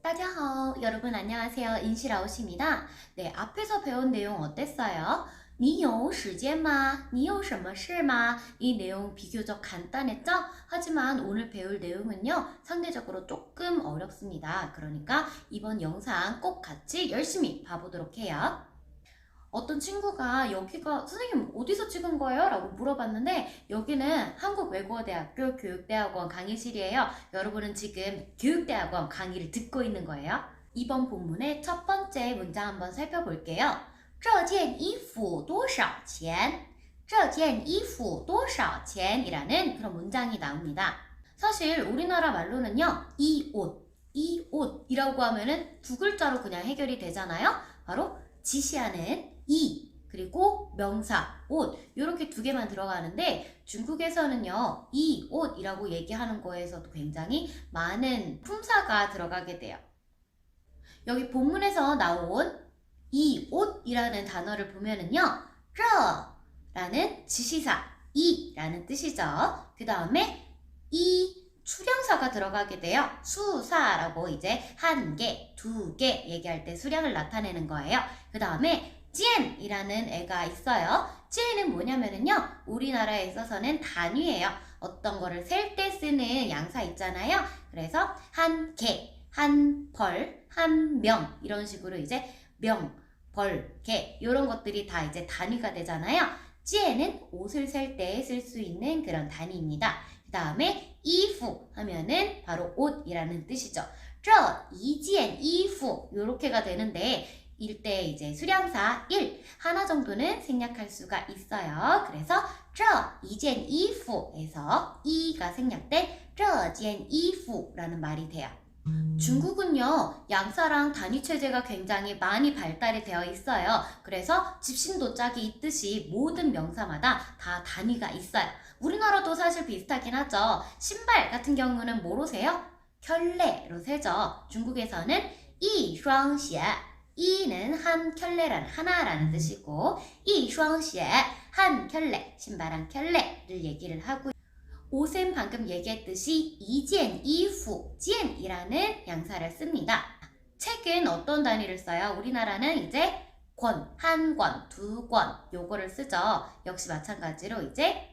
따자하오. 여러분 안녕하세요. 인시라오십니다. 네, 앞에서 배운 내용 어땠어요? 你有时间吗?你有什么事吗? 이 내용 비교적 간단했죠? 하지만 오늘 배울 내용은요, 상대적으로 조금 어렵습니다. 그러니까 이번 영상 꼭 같이 열심히 봐보도록 해요. 어떤 친구가 여기가 선생님 어디서 찍은 거예요? 라고 물어봤는데 여기는 한국외국어대학교 교육대학원 강의실이에요. 여러분은 지금 교육대학원 강의를 듣고 있는 거예요. 이번 본문의 첫 번째 문장 한번 살펴볼게요. 这件衣服多少钱?这件衣服多少钱? 이라는 그런 문장이 나옵니다. 사실 우리나라 말로는요, 이 옷이라고 하면은 두 글자로 그냥 해결이 되잖아요. 바로 지시하는 이 그리고 명사 옷 이렇게 두 개만 들어가는데 중국에서는요 이 옷이라고 얘기하는 거에서도 굉장히 많은 품사가 들어가게 돼요. 여기 본문에서 나온 이 옷이라는 단어를 보면은요 这라는 지시사 이라는 뜻이죠. 그 다음에 이 수량사가 들어가게 돼요. 수사라고 이제 한 개, 두 개 얘기할 때 수량을 나타내는 거예요. 그 다음에 찐이라는 애가 있어요. 찐은 뭐냐면은요, 우리나라에 있어서는 단위예요. 어떤 거를 셀 때 쓰는 양사 있잖아요. 그래서 한 개, 한 벌, 한 명 이런 식으로 이제 명, 벌, 개 이런 것들이 다 이제 단위가 되잖아요. 찐은 옷을 셀 때 쓸 수 있는 그런 단위입니다. 그 다음에 이후 하면은 바로 옷이라는 뜻이죠. 这一件衣服 이렇게가 되는데 일때 이제 수량사 1 하나 정도는 생략할 수가 있어요. 그래서 这一件衣服에서 이가 생략돼 这件衣服라는 말이 돼요. 중국은요 양사랑 단위 체제가 굉장히 많이 발달이 되어 있어요. 그래서 집신도 짝이 있듯이 모든 명사마다 다 단위가 있어요. 우리나라도 사실 비슷하긴 하죠. 신발 같은 경우는 뭐로 세요? 켤레로 세죠. 중국에서는 이双鞋 이는 한 켤레라는 하나라는 뜻이고 이双鞋 한 켤레 신발 한 켤레를 얘기를 하고 옷은 방금 얘기했듯이 이件衣服 젠이라는 양사를 씁니다. 책은 어떤 단위를 써요? 우리나라는 이제 권, 한 권, 두 권 요거를 쓰죠. 역시 마찬가지로 이제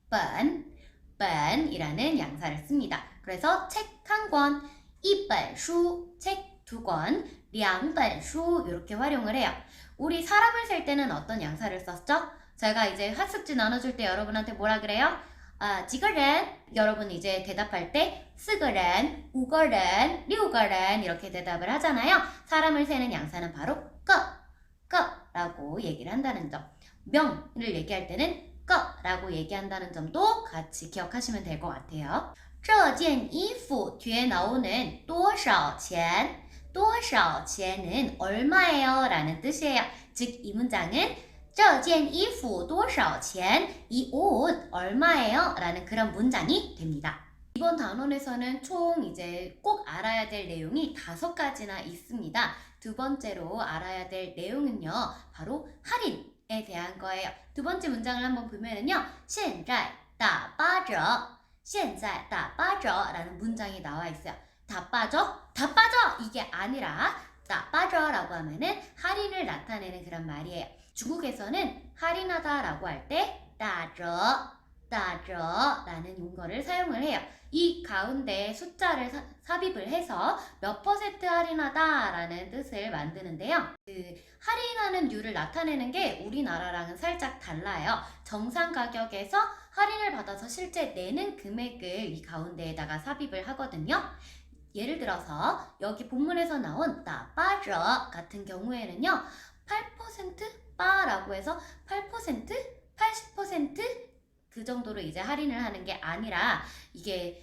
本이라는 양사를 씁니다. 그래서 책 한 권, 一本书 책 두 권, 两本书 이렇게 활용을 해요. 우리 사람을 셀 때는 어떤 양사를 썼죠? 제가 이제 학습지 나눠줄 때 여러분한테 뭐라 그래요? 几个人 여러분 이제 대답할 때 4个人, 5个人, 6个人 이렇게 대답을 하잖아요. 사람을 세는 양사는 바로 个라고 얘기를 한다는 점. 명을 얘기할 때는 个라고 얘기한다는 점도 같이 기억하시면 될 것 같아요. 这件衣服 뒤에 나오는 多少钱? 多少钱은 얼마예요? 라는 뜻이에요. 즉 이 문장은 这件衣服多少钱? 이 옷 얼마예요? 라는 그런 문장이 됩니다. 이번 단원에서는 총 이제 꼭 알아야 될 내용이 5가지나 있습니다. 두 번째로 알아야 될 내용은요. 바로 할인에 대한 거예요. 두 번째 문장을 한번 보면은요. 现在打八折现在打八折 라는 문장이 나와 있어요. 다 빠져? 다 빠져! 이게 아니라 다 빠져 라고 하면은 할인을 나타내는 그런 말이에요. 중국에서는 할인하다 라고 할 때 따져 라는 용어를 사용을 해요. 이 가운데 숫자를 삽입을 해서 몇 퍼센트 할인하다 라는 뜻을 만드는데요. 그 할인하는 류를 나타내는 게 우리나라랑은 살짝 달라요. 정상 가격에서 할인을 받아서 실제 내는 금액을 이 가운데에다가 삽입을 하거든요. 예를 들어서 여기 본문에서 나온 따빠져 같은 경우에는요. 8% 빠라고 해서 8%, 80% 그 정도로 이제 할인을 하는 게 아니라 이게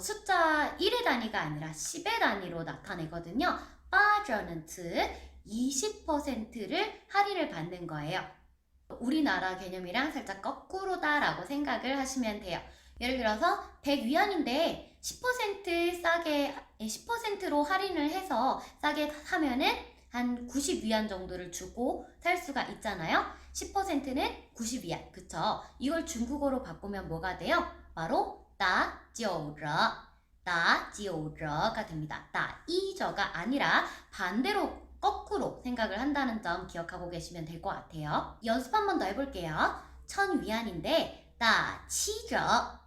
숫자 1의 단위가 아니라 10의 단위로 나타내거든요. 빠져는 즉 20%를 할인을 받는 거예요. 우리나라 개념이랑 살짝 거꾸로다라고 생각을 하시면 돼요. 예를 들어서 100위안인데 10% 싸게 10%로 할인을 해서 싸게 사면은 한 90위안 정도를 주고 살 수가 있잖아요. 10%는 90위안. 그쵸? 이걸 중국어로 바꾸면 뭐가 돼요? 바로 打9折打9折가 됩니다. 打1折가 아니라 반대로 거꾸로 생각을 한다는 점 기억하고 계시면 될 것 같아요. 연습 한 번 더 해볼게요. 1000위안인데 打7折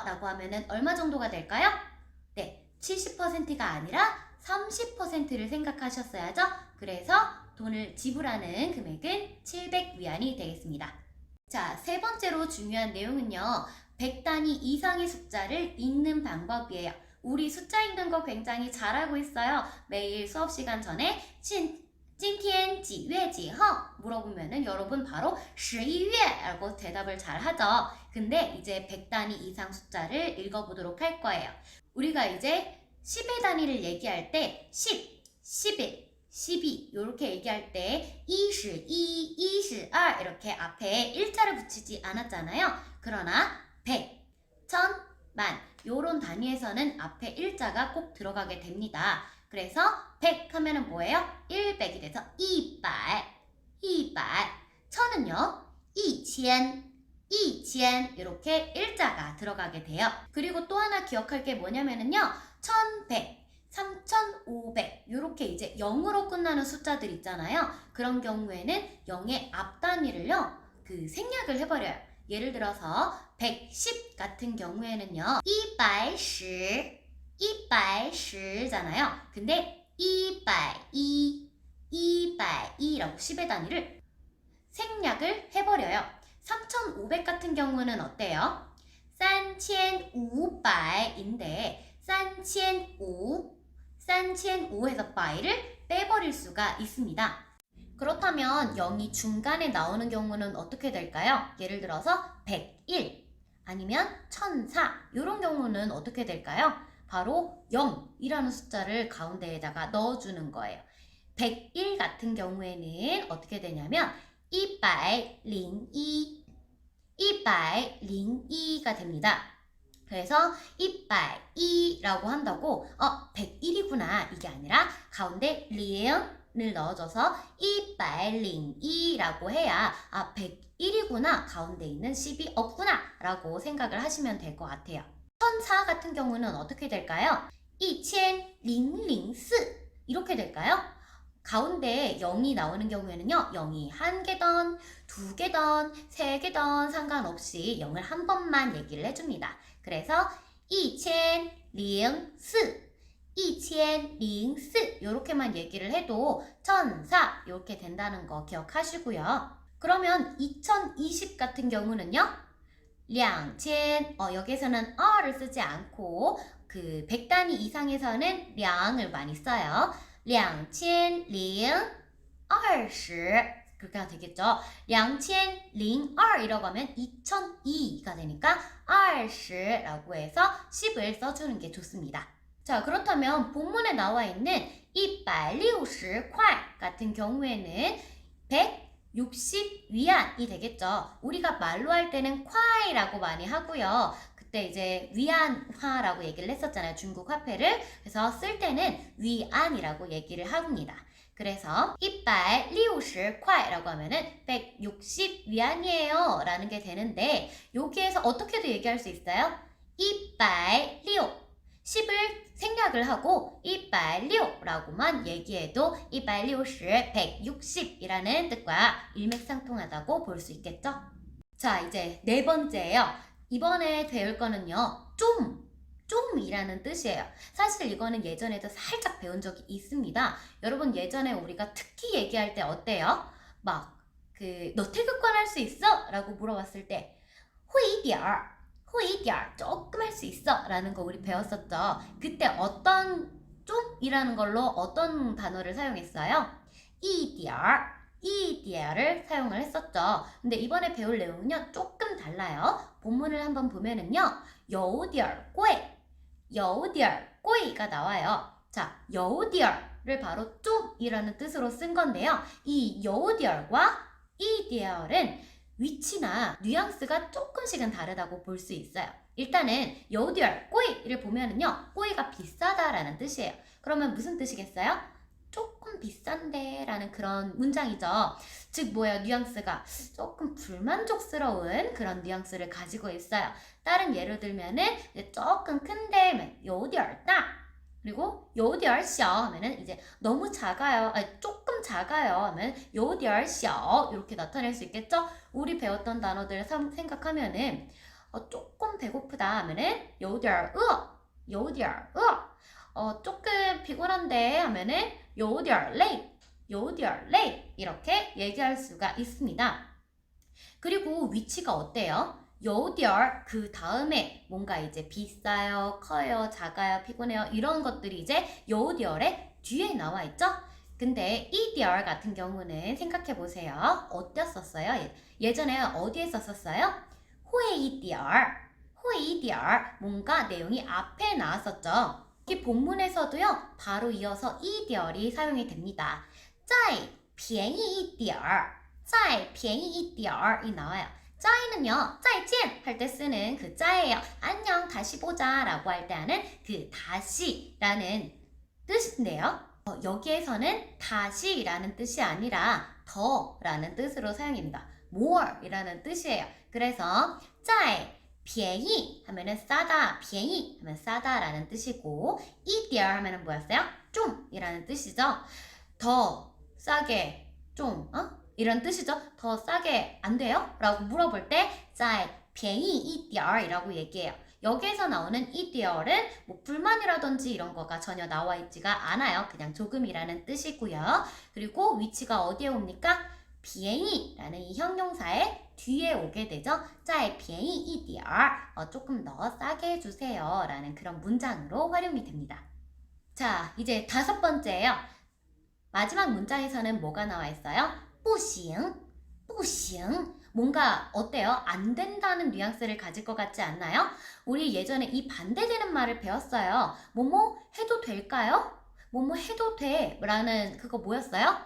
라고 하면은 얼마 정도가 될까요? 네, 70%가 아니라 30%를 생각하셨어야죠. 그래서 돈을 지불하는 금액은 700위안이 되겠습니다. 자, 세 번째로 중요한 내용은요. 100단위 이상의 숫자를 읽는 방법이에요. 우리 숫자 읽는 거 굉장히 잘하고 있어요. 매일 수업 시간 전에 今天几月几号물어보면은 여러분 바로 11月라고 대답을 잘 하죠. 근데 이제 100단위 이상 숫자를 읽어보도록 할 거예요. 우리가 이제 10의 단위를 얘기할 때 10, 11, 12 이렇게 얘기할 때 22, 22 이렇게 앞에 1자를 붙이지 않았잖아요. 그러나 100, 1000, 만 요런 단위에서는 앞에 1자가 꼭 들어가게 됩니다. 그래서 100 하면은 뭐예요? 100이 돼서 200, 200. 1000은요? 2000, 2000 이렇게 1자가 들어가게 돼요. 그리고 또 하나 기억할 게 뭐냐면은요. 1100, 3500 이렇게 이제 0으로 끝나는 숫자들 있잖아요. 그런 경우에는 0의 앞 단위를요. 생략을 해버려요. 예를 들어서 110 같은 경우에는요. 110, 110잖아요. 근데 220, 220라고 10의 단위를 생략을 해버려요. 3500 같은 경우는 어때요? 3500인데 3500, 3500에서 by를 빼버릴 수가 있습니다. 그렇다면 0이 중간에 나오는 경우는 어떻게 될까요? 예를 들어서 101 아니면 1004 이런 경우는 어떻게 될까요? 바로 0이라는 숫자를 가운데에다가 넣어주는 거예요. 101 같은 경우에는 어떻게 되냐면 102, 102가 됩니다. 그래서 102라고 한다고 101이구나 이게 아니라 가운데 0을 넣어줘서 102라고 해야 101이구나 가운데 있는 10이 없구나 라고 생각을 하시면 될 것 같아요. 1004 같은 경우는 어떻게 될까요? 2004 이렇게 될까요? 가운데 0이 나오는 경우에는요. 0이 1개던, 2개던, 3개던 상관없이 0을 한 번만 얘기를 해줍니다. 그래서 2004, 2004 이렇게만 얘기를 해도 1004 이렇게 된다는 거 기억하시고요. 그러면 2020 같은 경우는요. 2000 여기에서는 어를 쓰지 않고 100단위 이상에서는 0을 많이 써요. 2020 그렇게 되겠죠. 2002이라고 하면 2002가 되니까 20라고 해서 10을 써주는 게 좋습니다. 자, 그렇다면 본문에 나와 있는 160块 같은 경우에는 160위안이 되겠죠. 우리가 말로 할 때는 콰이라고 많이 하고요. 그때 이제 위안화라고 얘기를 했었잖아요. 중국 화폐를. 그래서 쓸 때는 위안이라고 얘기를 합니다. 그래서 160块라고 하면은 160위안이에요 라는 게 되는데 여기에서 어떻게도 얘기할 수 있어요? 160 10을 생략을 하고 160라고만 얘기해도 160, 160이라는 뜻과 일맥상통하다고 볼 수 있겠죠? 자, 이제 네 번째예요. 이번에 배울 거는요. 좀이라는 뜻이에요. 사실 이거는 예전에도 살짝 배운 적이 있습니다. 여러분 예전에 우리가 특히 얘기할 때 어때요? 막 너 태극권 할 수 있어? 라고 물어봤을 때 후이디얼 조금 할 수 있어 라는 거 우리 배웠었죠. 그때 어떤 좀이라는 걸로 어떤 단어를 사용했어요? 이디얼을 사용을 했었죠. 근데 이번에 배울 내용은요 조금 달라요. 본문을 한번 보면은요 有点贵가 나와요. 자, 有点을 바로 좀이라는 뜻으로 쓴 건데요. 이 有点과 이디얼은 위치나 뉘앙스가 조금씩은 다르다고 볼 수 있어요. 일단은 有点贵를 보면은요. 贵가 비싸다라는 뜻이에요. 그러면 무슨 뜻이겠어요? 조금 비싼데 라는 그런 문장이죠. 즉 뭐예요? 뉘앙스가 조금 불만족스러운 그런 뉘앙스를 가지고 있어요. 다른 예를 들면은 조금 큰데 有点大 그리고 有点小 하면은 이제 너무 작아요. 아니, 조금 작아요 하면 有点小 이렇게 나타낼 수 있겠죠? 우리 배웠던 단어들 생각하면은 조금 배고프다 하면은 有点饿有点饿 조금 피곤한데 하면은 有点累有点累 이렇게 얘기할 수가 있습니다. 그리고 위치가 어때요? 有点그 다음에 뭔가 이제 비싸요, 커요, 작아요, 피곤해요 이런 것들이 이제 有点의 뒤에 나와 있죠? 근데 一点 같은 경우는 생각해 보세요. 어땠었어요? 예전에 어디에 썼었어요? 会一点会一点 뭔가 내용이 앞에 나왔었죠. 이 본문에서도요. 바로 이어서 一点이 사용이 됩니다. 再便宜一点再便宜一点이 나와요. 짜이는요, 再见할 때 쓰는 그 짜예요. 안녕, 다시 보자 라고 할 때 하는 그 다시라는 뜻인데요. 여기에서는 다시라는 뜻이 아니라 더라는 뜻으로 사용입니다. more 이라는 뜻이에요. 그래서 再便宜하면은 싸다, 便宜하면 싸다라는 뜻이고 一点 하면은 뭐였어요? 좀 이라는 뜻이죠. 더 싸게, 좀, 이런 뜻이죠. 더 싸게 안 돼요? 라고 물어볼 때 再便宜一点 이라고 얘기해요. 여기에서 나오는 一点은 뭐 불만이라든지 이런 거가 전혀 나와 있지가 않아요. 그냥 조금이라는 뜻이고요. 그리고 위치가 어디에 옵니까? 便宜라는 이 형용사의 뒤에 오게 되죠. 再便宜一点 조금 더 싸게 해주세요 라는 그런 문장으로 활용이 됩니다. 자, 이제 5번째예요. 마지막 문장에서는 뭐가 나와 있어요? 不行不行뭔가 어때요? 안 된다는 뉘앙스를 가질 것 같지 않나요? 우리 예전에 이 반대되는 말을 배웠어요. 뭐뭐 해도 될까요? 뭐뭐 해도 돼 라는 그거 뭐였어요?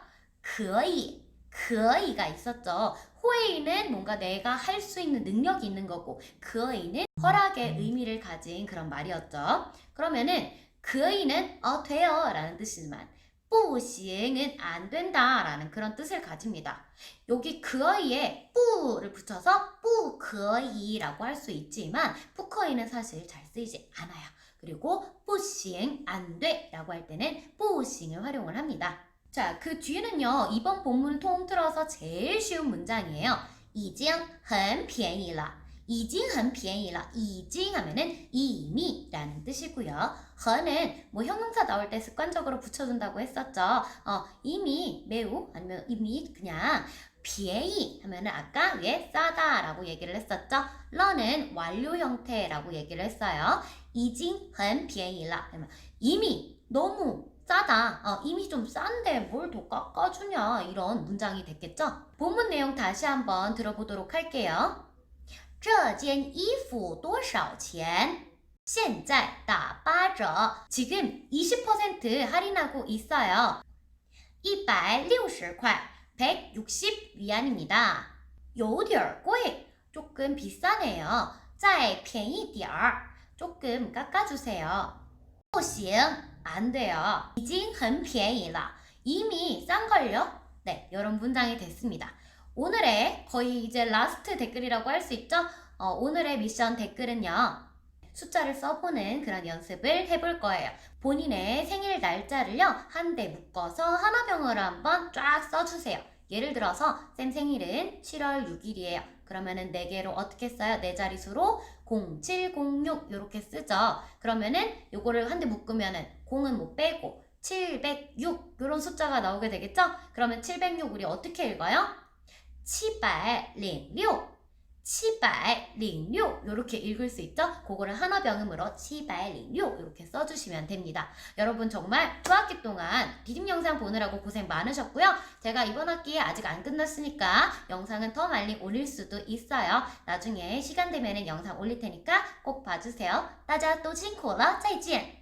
可以 可以가 있었죠. 会는 뭔가 내가 할 수 있는 능력이 있는 거고 可以는 허락의 의미를 가진 그런 말이었죠. 그러면은 可以는 돼요 라는 뜻이지만 不行은 안 된다 라는 그런 뜻을 가집니다. 여기 可以에 不를 붙여서 不可以라고 할 수 있지만 不可以는 사실 잘 쓰이지 않아요. 그리고 不行안 돼 라고 할 때는 不行을 활용을 합니다. 자, 그 뒤는요. 이번 본문 통틀어서 제일 쉬운 문장이에요. 已经很便宜了已经很便宜了已经 하면은 이미 라는 뜻이고요. 很은 뭐 형용사 나올 때 습관적으로 붙여준다고 했었죠. 이미 매우 아니면 이미 그냥 便宜 하면은 아까 위에 싸다 라고 얘기를 했었죠. 了는 완료 형태라고 얘기를 했어요. 已经很便宜了 이미 너무 싸다. 이미 좀 싼데 뭘 더 깎아주냐 이런 문장이 됐겠죠. 본문 내용 다시 한번 들어보도록 할게요. 这件衣服多少钱?现在打八折. 지금 20% 할인하고 있어요. 160块, 160 위안입니다. 有点贵, 조금 비싸네요. 再便宜点儿, 조금 깎아주세요. 不行, 안 돼요. 已经很便宜了. 이미 싼걸요? 네, 이런 문장이 됐습니다. 오늘의 거의 이제 라스트 댓글이라고 할 수 있죠? 오늘의 미션 댓글은요. 숫자를 써보는 그런 연습을 해볼 거예요. 본인의 생일 날짜를요. 한데 묶어서 하나병으로 한번 쫙 써주세요. 예를 들어서 쌤 생일은 7월 6일이에요. 그러면은 4개로 어떻게 써요? 4자릿수로 0706 이렇게 쓰죠. 그러면은 요거를 한데 묶으면은 0은 못 빼고 706 이런 숫자가 나오게 되겠죠? 그러면 706 우리 어떻게 읽어요? 706 706 이렇게 읽을 수 있죠? 그거를 하나병음으로 706 이렇게 써주시면 됩니다. 여러분 정말 초학기 동안 리듬 영상 보느라고 고생 많으셨고요. 제가 이번 학기에 아직 안 끝났으니까 영상은 더 많이 올릴 수도 있어요. 나중에 시간 되면은 영상 올릴 테니까 꼭 봐주세요. 大家都辛苦了，再见。